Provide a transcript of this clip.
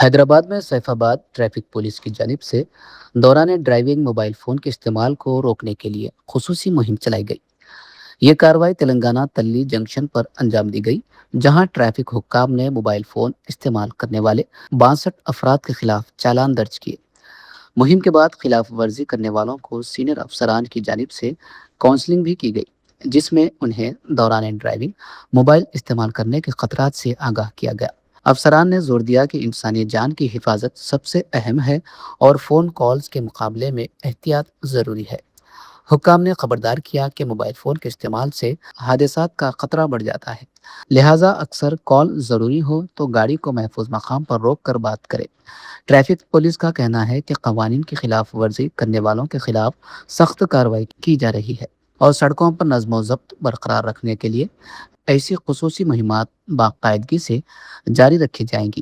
حیدرآباد میں سیف آباد traffic police کی جانب سے دوران ڈرائیونگ موبائل فون کے استعمال کو روکنے کے لیے خصوصی مہم چلائی گئی۔ یہ کارروائی تلنگانہ تلی جنکشن پر انجام دی گئی، جہاں ٹریفک حکام نے موبائل فون استعمال کرنے والے 62 افراد کے خلاف چالان درج کیے۔ مہم کے بعد خلاف ورزی کرنے والوں کو سینئر افسران کی جانب سے کونسلنگ بھی کی گئی، جس میں انہیں دوران ڈرائیونگ موبائل استعمال کرنے کے خطرات سے آگاہ کیا گیا۔ افسران نے زور دیا کہ انسانی جان کی حفاظت سب سے اہم ہے اور فون کالز کے مقابلے میں احتیاط ضروری ہے۔ حکام نے خبردار کیا کہ موبائل فون کے استعمال سے حادثات کا خطرہ بڑھ جاتا ہے، لہٰذا اکثر کال ضروری ہو تو گاڑی کو محفوظ مقام پر روک کر بات کریں۔ ٹریفک پولیس کا کہنا ہے کہ قوانین کی خلاف ورزی کرنے والوں کے خلاف سخت کارروائی کی جا رہی ہے اور سڑکوں پر نظم و ضبط برقرار رکھنے کے لیے ایسی خصوصی مہمات باقاعدگی سے جاری رکھی جائیں گی۔